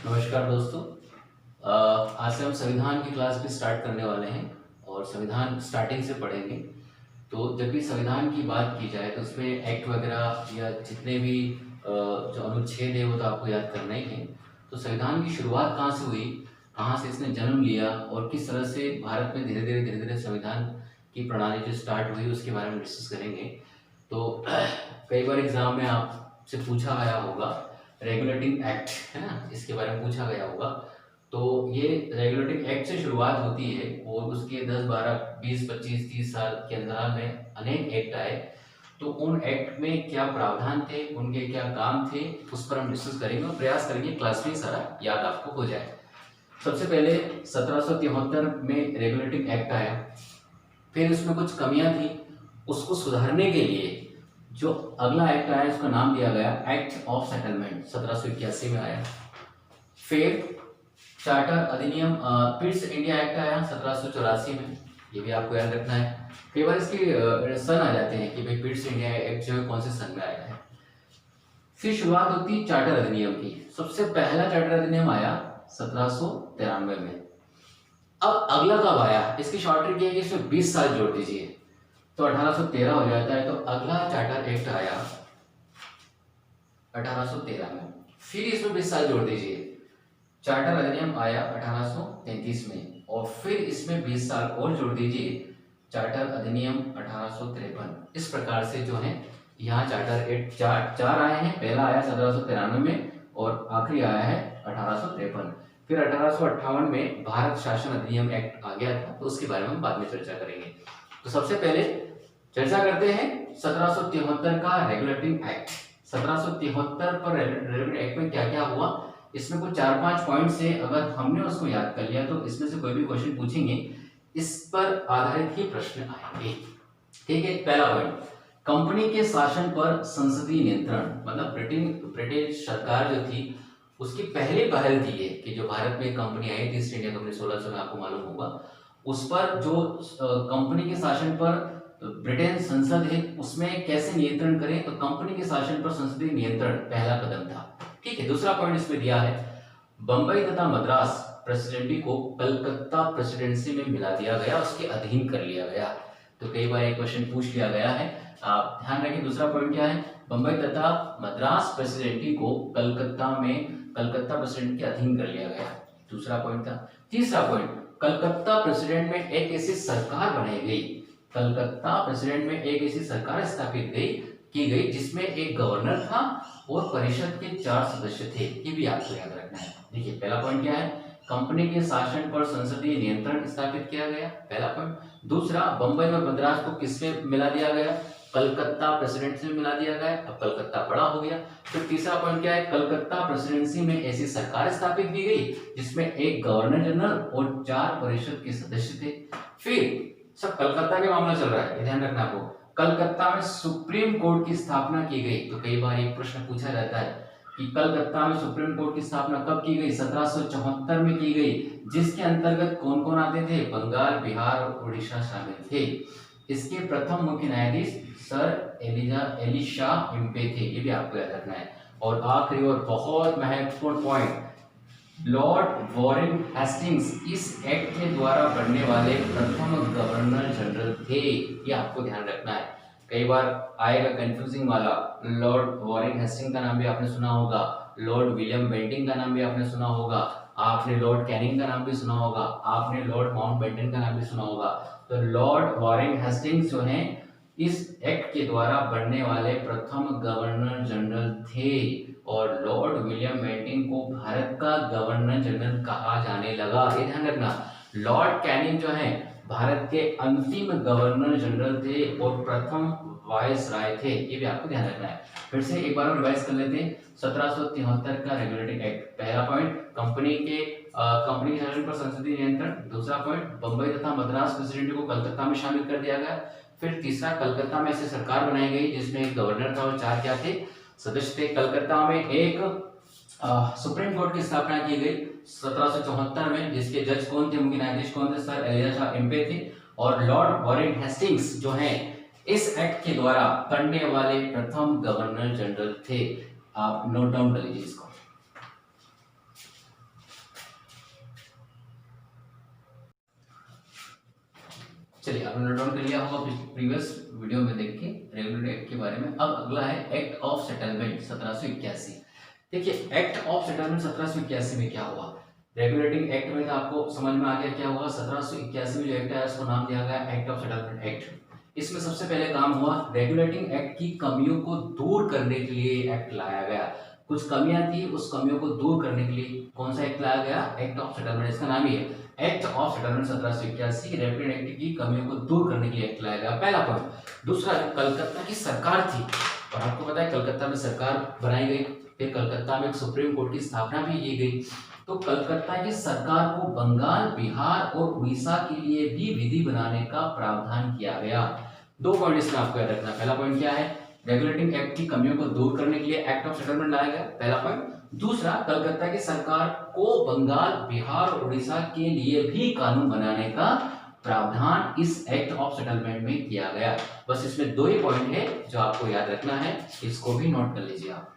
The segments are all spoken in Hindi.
नमस्कार दोस्तों। आज से हम संविधान की क्लास भी स्टार्ट करने वाले हैं और संविधान स्टार्टिंग से पढ़ेंगे। तो जब भी संविधान की बात की जाए तो उसमें एक्ट वगैरह या जितने भी जो अनुच्छेद है वो तो आपको याद करना ही है। तो संविधान की शुरुआत कहाँ से हुई, कहाँ से इसने जन्म लिया और किस तरह से भारत में धीरे धीरे संविधान की प्रणाली जो स्टार्ट हुई उसके बारे में डिस्कस करेंगे। तो कई बार एग्जाम में आपसे पूछा गया होगा रेगुलेटिंग एक्ट, है ना, इसके बारे में पूछा गया होगा। तो ये रेगुलेटिंग एक्ट से शुरुआत होती है और उसके 10, 12, 20, 25, 30 साल के अंतराल में अनेक एक्ट आए। तो उन एक्ट में क्या प्रावधान थे, उनके क्या काम थे, उस पर हम डिस्कस करेंगे और प्रयास करेंगे क्लास में सारा याद आपको हो जाए। सबसे पहले 1773 में रेगुलेटिंग एक्ट आया, फिर उसमें कुछ कमियां थी, उसको सुधारने के लिए जो अगला एक्ट आया उसका नाम दिया गया एक्ट ऑफ सेटलमेंट, 1781 में आया। फिर चार्टर अधिनियम पिट्स इंडिया एक्ट आया 1784 में, ये भी आपको याद रखना है। कई बार इसके सन आ जाते हैं कि भाई पिट्स इंडिया एक्ट जो है कौन से सन में आया है। फिर शुरुआत होती चार्टर अधिनियम की। सबसे पहला चार्टर अधिनियम आया 1793 में। अब अगला कब आया, इसकी शॉर्ट ट्रिक ये है कि इसमें 20 साल जोड़ दीजिए तो 1813 हो जाता है। तो अगला चार्टर एक्ट आया 1813 में, फिर इसमें 20 साल जोड़ दीजिए, चार्टर अधिनियम आया 1833 में और फिर इसमें 20 साल और जोड़ दीजिए, चार्टर अधिनियम 1853। इस प्रकार से जो है यहाँ चार्टर एक्ट चार आए हैं। पहला आया 1793 में और आखिरी आया है 1853। फिर 1858 में भारत शासन अधिनियम एक्ट आ गया था, तो उसके बारे में हम बाद में चर्चा करेंगे। तो सबसे पहले चर्चा करते हैं 1773 का रेगुलेटिंग एक्ट। 1773 पर रेगुलेटिंग एक्ट में क्या क्या हुआ, इसमें कुछ 4-5 पॉइंट से अगर हमने उसको याद कर लिया तो इसमें से कोई भी क्वेश्चन पूछेंगे इस पर आधारित ही प्रश्न आएंगे। ठीक है, पहला पॉइंट, कंपनी के शासन पर संसदीय नियंत्रण। मतलब ब्रिटिश सरकार जो थी उसकी पहली पहल थी ये कि जो भारत में कंपनी आई थी ईस्ट इंडिया कंपनी 1600 में, आपको मालूम होगा, उस पर जो कंपनी के शासन पर ब्रिटेन संसद है उसमें कैसे नियंत्रण करें, तो कंपनी के शासन पर संसदीय नियंत्रण पहला कदम था। ठीक है, दूसरा पॉइंट इसमें दिया है बंबई तथा मद्रास प्रेसिडेंसी को कलकत्ता प्रेसिडेंसी में मिला दिया गया, उसके अधीन कर लिया गया। तो कई बार एक क्वेश्चन पूछ लिया गया है, आप ध्यान रखें। दूसरा पॉइंट क्या है, बंबई तथा मद्रास प्रेसिडेंसी को कलकत्ता प्रेसिडेंट के अधीन कर लिया गया, दूसरा पॉइंट था। तीसरा पॉइंट, कलकत्ता प्रेसिडेंट में एक ऐसी सरकार बनाई गई, कलकत्ता प्रेसिडेंट में एक ऐसी सरकार स्थापित की गई जिसमें एक गवर्नर था और परिषद के 4 सदस्य थे। ये भी आपको याद रखना है। देखिए पहला पॉइंट क्या है, कंपनी के शासन पर संसदीय नियंत्रण स्थापित किया गया, पहला पॉइंट। दूसरा, बंबई और मद्रास को किसमें मिला दिया गया, कलकत्ता प्रेसिडेंसी में मिला दिया गया, अब कलकत्ता बड़ा हो गया। फिर तीसरा पॉइंट क्या है, कलकत्ता प्रेसिडेंसी में ऐसी सरकार स्थापित की गई जिसमें एक गवर्नर जनरल और 4 परिषद के सदस्य थे। फिर सब कलकत्ता के मामला चल रहा है, ध्यान रखना आपको। कलकत्ता में सुप्रीम कोर्ट की स्थापना की गई। तो कई बार एक प्रश्न पूछा जाता है कि कलकत्ता में सुप्रीम कोर्ट की स्थापना कब की गई, 1774 में की गई, जिसके अंतर्गत कौन कौन आते थे, बंगाल, बिहार और उड़ीसा शामिल थे। इसके प्रथम मुख्य न्यायाधीश सर एलिशा इम्पे थे, ये भी आपको याद रखना है। और आखिरी और बहुत महत्वपूर्ण पॉइंट, लॉर्ड वॉरेन हेस्टिंग्स इस एक्ट के द्वारा बनने वाले प्रथम गवर्नर जनरल थे, ये आपको ध्यान रखना है। कई बार आएगा कंफ्यूजिंग वाला, लॉर्ड वॉरेन हेस्टिंग्स का नाम भी आपने सुना होगा, लॉर्ड विलियम बेंटिंग का नाम भी आपने सुना होगा, आपने लॉर्ड कैनिंग का नाम भी सुना होगा, आपने लॉर्ड माउंटबेटन का नाम भी सुना होगा। तो लॉर्ड वॉरेन हेस्टिंग्स जो हैं इस एक्ट के द्वारा बनने वाले प्रथम गवर्नर जनरल थे और लॉर्ड विलियम बेंटिंग को भारत का गवर्नर जनरल कहा जाने लगा। ये ध्यान रखना, लॉर्ड कैनिंग जो है भारत के अंतिम गवर्नर जनरल थे और प्रथम वाइस राय थे, ये भी आपको ध्यान रखना है। फिर से एक बार रिवाइज कर लेते हैं। 1773 का रेगुलेटिंग एक्ट, पहला पॉइंट, कंपनी के शासन पर संसदीय नियंत्रण। दूसरा पॉइंट, बंबई तथा मद्रास प्रेसिडेंसी को कलकत्ता में शामिल कर दिया गया। फिर तीसरा, कलकत्ता में ऐसी सरकार बनाई गई जिसमें एक गवर्नर था और 4 क्या थे, सदस्य थे। कलकत्ता में एक सुप्रीम कोर्ट की स्थापना की गई 1774 में, जिसके जज कौन थे, मुख्य न्यायाधीश कौन थे, सर एलिशा इम्पे थे। और लॉर्ड वॉरेन हेस्टिंग्स जो हैं इस एक्ट के द्वारा बनने वाले प्रथम गवर्नर जनरल थे। आप नोट डाउन कर लीजिए इसको। चलिए आपने नोट डाउन कर लिया होगा प्रीवियस वीडियो में देख के रेगुलेटरी एक्ट के बारे में। अब अगला है एक्ट ऑफ सेटलमेंट 1781। देखिए एक्ट ऑफ सेटलमेंट 1781 में क्या हुआ, रेगुलेटिंग एक्ट में तो आपको समझ में आ गया क्या हुआ। 1781 में जो एक्ट आया उसको नाम दिया गया एक्ट ऑफ सेटलमेंट एक्ट। इसमें सबसे पहले काम हुआ रेगुलेटिंग एक्ट की कमियों को दूर करने के लिए एक्ट लाया गया। कुछ कमियां थी, उस कमियों को दूर करने के लिए कौन सा एक्ट लाया गया, एक्ट ऑफ सेटलमेंट। इसका नाम ही है act of settlement 1781। Regulating act की कमियों को दूर करने के लिए एक्ट लाया गया, पहला पॉइंट। दूसरा, कलकत्ता की सरकार थी और आपको पता है कलकत्ता में सरकार बनाई गई, फिर कलकत्ता में एक सुप्रीम कोर्ट की स्थापना भी की गई। तो कलकत्ता की सरकार को बंगाल, बिहार और उड़ीसा के लिए भी विधि बनाने का प्रावधान किया गया। दो पॉइंट इसमें आपको याद रखना। पहला पॉइंट क्या है, रेगुलेटिंग एक्ट की कमियों को दूर करने के लिए एक्ट ऑफ सेटलमेंट लाया गया, पहला पॉइंट। दूसरा, कलकत्ता की सरकार को बंगाल, बिहार और उड़ीसा के लिए भी कानून बनाने का प्रावधान इस एक्ट ऑफ सेटलमेंट में किया गया। बस इसमें दो ही पॉइंट है जो आपको याद रखना है, इसको भी नोट कर लीजिए आप।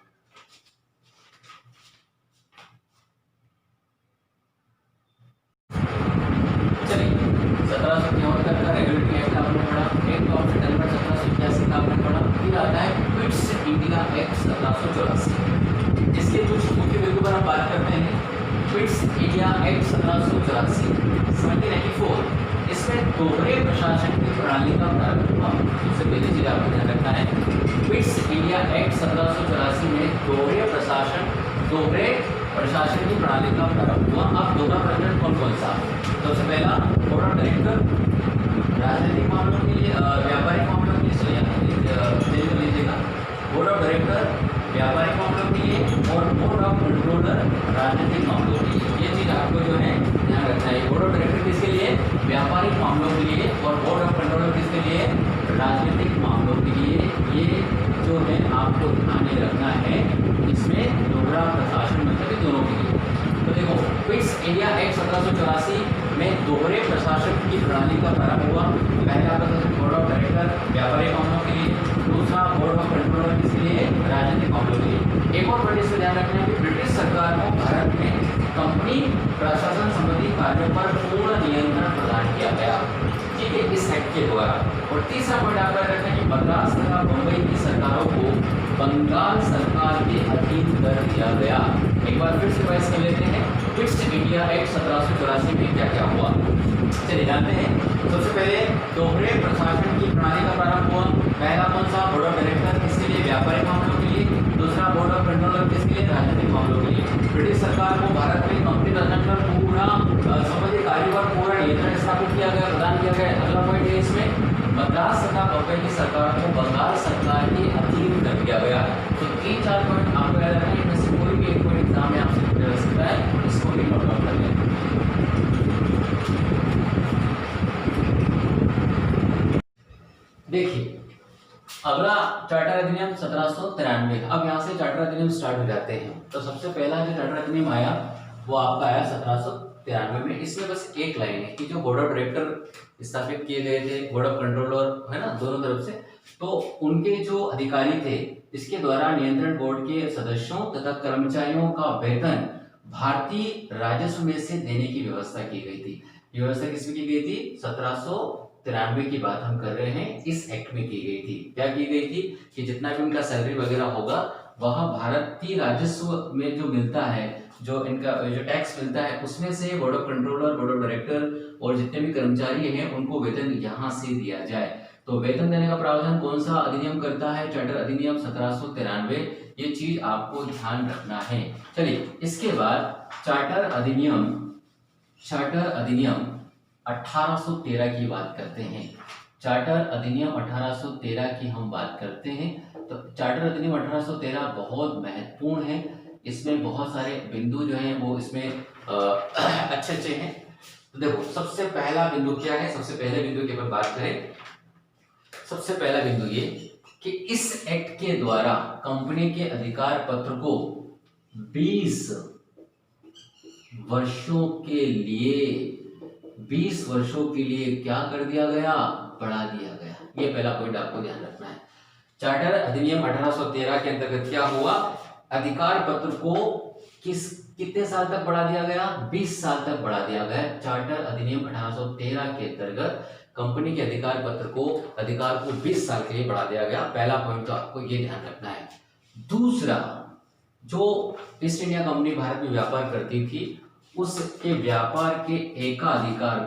चलिए 1773 का रेगुलेटरी एक्ट आपने पढ़ा, एक्ट ऑफ सेटलमेंट 1781 का आपने पढ़ा। फिर आता है क्विट्स इंडिया एक्ट 1784। इसके कुछ मुख्य बिंदु पर हम बात करते हैं। क्विट्स इंडिया एक्ट 1784 1794, इसमें दोहरे प्रशासन की प्रणाली का प्रारंभ हुआ। सबसे पहली चीज आपको ध्यान रखना है, क्विट्स इंडिया एक्ट 1784 में दोहरे प्रशासन की प्रणाली का प्रारंभ हुआ। अब दोहरा प्रशासन कौन कौन सा, सबसे पहला बोर्ड ऑफ डायरेक्टर राजनीतिक मामलों के लिए, व्यापारिक मामलों के लिए लीजिएगा, बोर्ड ऑफ डायरेक्टर व्यापारिक मामलों के लिए और बोर्ड ऑफ कंट्रोलर राजनीतिक मामलों के लिए। ये चीज आपको जो है ध्यान रखना है। बोर्ड ऑफ डायरेक्टर किसके लिए, व्यापारिक मामलों के लिए, और बोर्ड ऑफ कंट्रोलर किसके लिए, राजनीतिक मामलों के लिए। ये जो है आपको ध्यान में रखना है, इसमें दोहरा प्रशासन मतलब दोनों के लिए। तो देखो क्विट्स इंडिया एक्ट 1784 में दोहरे प्रशासन की प्रणाली का प्रारंभ हुआ। पहला बोर्ड ऑफ डायरेक्टर व्यापारिक मामलों के लिए, दूसरा बोर्ड ऑफ कंट्रोलर किसके लिए, राजनीतिक मामलों के लिए। एक और पॉइंट इसमें ध्यान रखना है कि ब्रिटिश सरकार को भारत में कंपनी प्रशासन संबंधी कार्यों पर पूर्ण नियंत्रण प्रदान किया गया, ठीक है, इस एक्ट के द्वारा। और तीसरा पॉइंट आप याद रखना है कि मद्रास तथा मुंबई की सरकारों को बंगाल सरकार के अधीन कर दिया गया। एक बार फिर से रिवाइज कर लेते हैं, क्विट्स इंडिया एक्ट 1784 में क्या क्या हुआ, चलिए जानते हैं। सबसे पहले दोहरे प्रशासन की प्रणाली का प्रारंभ हुआ। पहला कौन सा, बोर्ड ऑफ डायरेक्टर किसके लिए, व्यापारिक मामलों के लिए, दूसरा बोर्ड ऑफ कंट्रोलर किसके लिए, राजनीतिक मामलों के लिए। ब्रिटिश सरकार को भारत में कंपनी प्रशासन पर पूरा संबंधित कार्यों पर पूरा नियंत्रण स्थापित किया गया, प्रदान किया गया। अगला पॉइंट है इसमें मद्रास तथा बम्बई की सरकार को बंगाल सरकार के अधीन कर दिया गया। तो 3-4 पॉइंट आपको याद रखना है, इनमें से कोई भी एक पॉइंट एग्जाम में आपसे पूछा जा सकता है, इसको भी नोट डाउन कर लें। देखिए अगला चार्टर अधिनियम 1793। अब यहाँ से चार्टर अधिनियम स्टार्ट हो जाते हैं। तो सबसे पहला जो चार्टर अधिनियम आया वो आपका आया 1793 में। इसमें बस एक लाइन है कि जो बोर्ड ऑफ डायरेक्टर स्थापित किए गए थे, बोर्ड ऑफ कंट्रोलर है ना दोनों तरफ से, तो उनके जो अधिकारी थे इसके द्वारा नियंत्रण बोर्ड के सदस्यों तथा कर्मचारियों का वेतन भारतीय राजस्व में से देने की व्यवस्था की गई थी। व्यवस्था किसमें की गई थी, 1793 की बात हम कर रहे हैं, इस एक्ट में की गई थी। क्या की गई थी कि जितना भी उनका सैलरी वगैरह होगा वह भारतीय राजस्व में जो मिलता है, जो इनका जो टैक्स मिलता है उसमें से board of controller, board of director और जितने भी कर्मचारी हैं उनको वेतन यहाँ से दिया जाए। तो वेतन देने का प्रावधान कौन सा अधिनियम करता है, चार्टर अधिनियम 1793। ये चीज आपको ध्यान रखना है। चलिए इसके बाद चार्टर अधिनियम 1813 की बात करते हैं। चार्टर अधिनियम 1813 की हम बात करते हैं। तो चार्टर अधिनियम 1813 बहुत महत्वपूर्ण है। इसमें बहुत सारे बिंदु जो हैं वो इसमें अच्छे हैं। तो देखो सबसे पहला बिंदु क्या है, सबसे पहले बिंदु की अपन बात करें, सबसे पहला बिंदु ये कि इस एक्ट के द्वारा कंपनी के अधिकार पत्र को 20 वर्षों के लिए क्या कर दिया गया, बढ़ा दिया गया। ये पहला पॉइंट आपको ध्यान रखना है। चार्टर अधिनियम 1813 के अंतर्गत क्या हुआ, अधिकार पत्र को कितने साल तक बढ़ा दिया गया, 20 साल तक बढ़ा दिया गया। चार्टर अधिनियम 1813 के अंतर्गत कंपनी के अधिकार को 20 साल के लिए बढ़ा दिया गया। पहला पॉइंट तो आपको ये ध्यान रखना है। दूसरा, जो ईस्ट इंडिया कंपनी भारत में व्यापार करती थी उसके व्यापार के एकाधिकार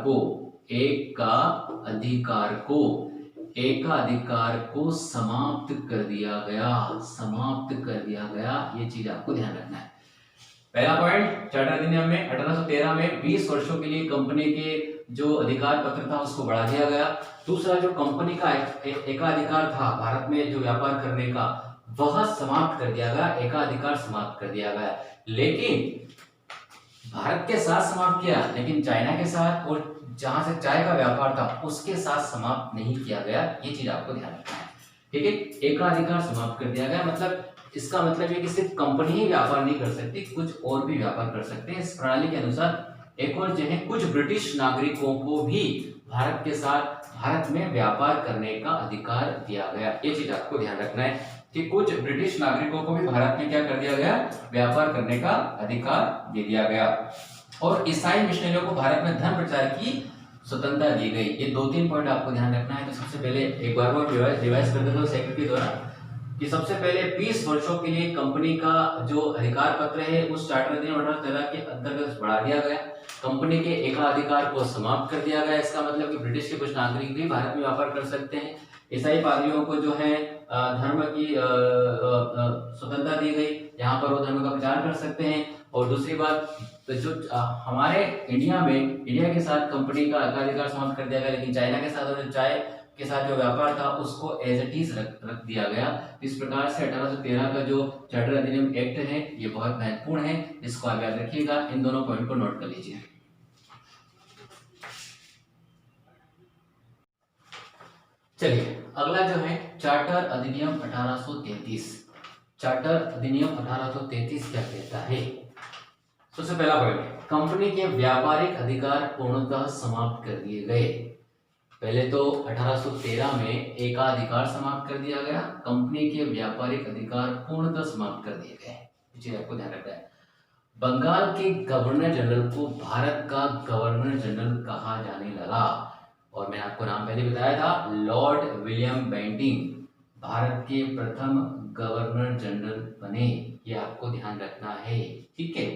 को समाप्त कर दिया गया। ये चीज आपको ध्यान रखना है। पहला पॉइंट, चार्टर अधिनियम में 1813 में 20 वर्षों के लिए कंपनी के जो अधिकार पत्र था उसको बढ़ा दिया गया। दूसरा, जो कंपनी का एकाधिकार था भारत में जो व्यापार करने का, वह समाप्त कर दिया गया, एकाधिकार समाप्त कर दिया गया। लेकिन भारत के साथ समाप्त किया, लेकिन चाइना के साथ और जहां से चाय का व्यापार था उसके साथ समाप्त नहीं किया गया। ये चीज आपको ध्यान रखना है, ठीक है। एकाधिकार समाप्त कर दिया गया, मतलब इसका मतलब ये कि सिर्फ कंपनी ही व्यापार नहीं कर सकती, कुछ और भी व्यापार कर सकते हैं। इस प्रणाली के अनुसार एक और जो है, कुछ ब्रिटिश नागरिकों को भी भारत में व्यापार करने का अधिकार दिया गया। ये चीज आपको ध्यान रखना है कि कुछ ब्रिटिश नागरिकों को भी भारत में क्या कर दिया गया, व्यापार करने का अधिकार दे दिया गया। और ईसाई मिशनरियों को भारत में धर्म प्रचार की स्वतंत्रता दी गई। ये 2-3 पॉइंट आपको ध्यान रखना है। तो सबसे पहले एक बार और रिवाइज कर देता हूं सेक्रेटरी द्वारा कि सबसे पहले 20 वर्षों के लिए कंपनी का जो अधिकार पत्र है उस चार्टर अधिनियम 1813 के अंतर्गत बढ़ा दिया गया। कंपनी के एकाधिकार को समाप्त कर दिया गया। इसका मतलब कि ब्रिटिश के कुछ नागरिक भी भारत में व्यापार कर सकते हैं। ईसाई पादरियों को जो है धर्म की स्वतंत्रता दी गई, यहाँ पर वो धर्म का प्रचार कर सकते हैं। और दूसरी बात, तो जो हमारे इंडिया के साथ कंपनी का एकाधिकार समाप्त कर दिया गया, लेकिन चाइना के साथ और चाय के साथ जो व्यापार था उसको एज इट इज रख दिया गया। इस प्रकार से 1813 का जो चार्टर अधिनियम एक्ट है ये बहुत महत्वपूर्ण है, इसको आप याद रखिएगा। इन दोनों पॉइंट को नोट कर लीजिए। चलिए अगला जो है चार्टर अधिनियम 1833। चार्टर अधिनियम 1833 क्या कहता है? सबसे पहला पॉइंट, कंपनी के व्यापारिक अधिकार पूर्णतः समाप्त कर दिए गए। पहले तो 1813 में एकाधिकार समाप्त कर दिया गया, कंपनी के व्यापारिक अधिकार पूर्णतः समाप्त कर दिए गए। ये चीज आपको ध्यान रखना है। बंगाल के गवर्नर जनरल को भारत का गवर्नर जनरल कहा जाने लगा, और मैंने आपको नाम पहले बताया था, लॉर्ड विलियम बेंटिंग भारत के प्रथम गवर्नर जनरल बने। ये आपको ध्यान रखना है, ठीक है।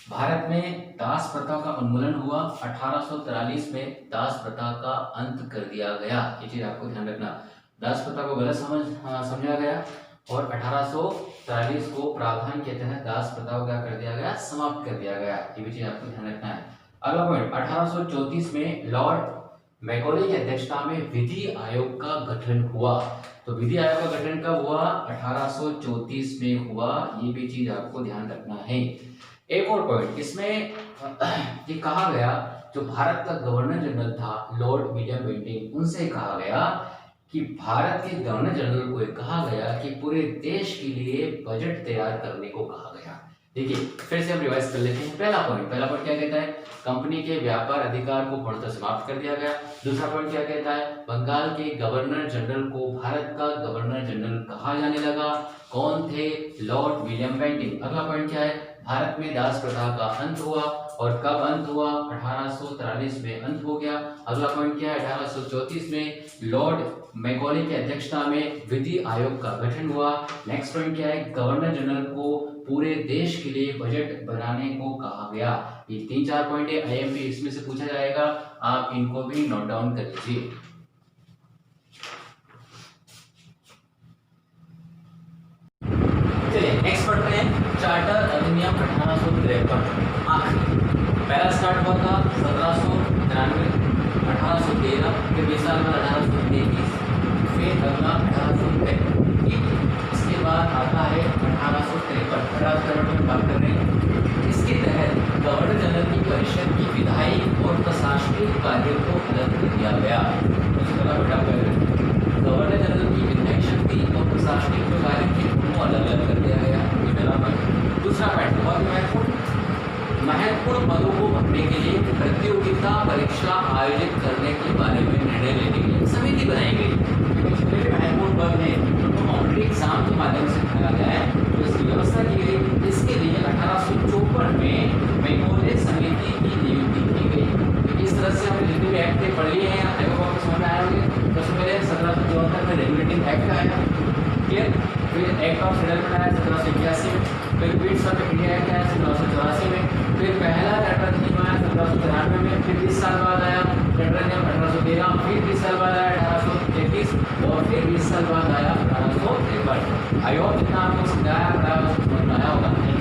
भारत में दास प्रथा का उन्मूलन हुआ। 1843 में दास प्रथा का अंत कर दिया गया। ये चीज आपको ध्यान रखना। दास प्रथा को गलत समझा गया और 1843 को प्रावधान के तहत दास प्रथा को क्या कर दिया गया, समाप्त कर दिया गया। ये भी चीज आपको ध्यान रखना है। अगला पॉइंट, 1834 में लॉर्ड मैकॉले की अध्यक्षता में विधि आयोग का गठन हुआ। तो विधि आयोग का गठन कब हुआ? 1834 में हुआ। ये भी चीज आपको ध्यान रखना है। एक और पॉइंट इसमें ये कहा गया, जो भारत का गवर्नर जनरल था लॉर्ड विलियम बेंटिंग, उनसे कहा गया कि भारत के गवर्नर जनरल को कहा गया कि पूरे देश के लिए बजट तैयार करने को कहा गया। देखिए फिर से हम रिवाइज कर लेते हैं। पहला पॉइंट क्या कहता है? कंपनी के व्यापार अधिकार को पूर्णतः समाप्त कर दिया गया। दूसरा पॉइंट क्या कहता है? बंगाल के गवर्नर जनरल को भारत का गवर्नर जनरल कहा जाने लगा। कौन थे? Lord William Bentinck. अगला पॉइंट क्या है? भारत में दास प्रथा का अंत हुआ। और कब अंत हुआ? 1843 में अंत हो गया। अगला पॉइंट क्या है? 1834 में लॉर्ड मैकॉले की अध्यक्षता में विधि आयोग का गठन हुआ। नेक्स्ट पॉइंट क्या है? गवर्नर जनरल को पूरे देश के लिए बजट बनाने को कहा गया। ये 3-4 पॉइंट है, आईएमपी इसमें से पूछा जाएगा, आप इनको भी नोट डाउन कर लीजिए। चलिए नेक्स्ट पढ़ते हैं चार्टर अधिनियम 1853। पहला स्टार्ट हुआ था 1793, 1813, फिर 20 साल बाद 1833, फिर अगला 1853। इसके बाद आता है 1853 की बात कर रहे हैं। इसके तहत गवर्नर जनरल की परिषद की विधायी और प्रशासनिक कार्यों को अलग कर दिया गया। गवर्नर जनरल की विधायी शक्ति और प्रशासनिक जो कार्य थे उनको अलग अलग कर दिया गया। ये पहला पॉइंट। दूसरा पॉइंट बहुत महत्वपूर्ण पदों को भरने के लिए प्रतियोगिता परीक्षा आयोजित करने के बारे में निर्णय लेने के लिए समिति बनाई गई। जितने भी महत्वपूर्ण पद हैं उनको कॉम्पिटिटिव एग्जाम के माध्यम से भरा गया है, तो इसकी व्यवस्था की गई। इसके लिए 1854 में मैकॉले समिति की नियुक्ति की गई। इस तरह से हम रिलेटिव एक्ट हैं, आई होप आपको समझ में आया होंगे। सबसे पहले 1774 में रेगुलेटिंग एक्ट आया, क्लियर। फिर एक्ट ऑफ सेटलमेंट आया 1781 में, फिर पिट्स ऑफ इंडिया एक्ट आया 1784 में, फिर पहला चार्टर अधिनियम आया 1793 में, फिर 20 साल बाद आया चार्टर अधिनियम 1813, फिर 20 साल बाद आया 1833 और फिर 20 साल बाद आया 1853। आई होप जितना आपको समझाया पढ़ाया समझ में आया होगा।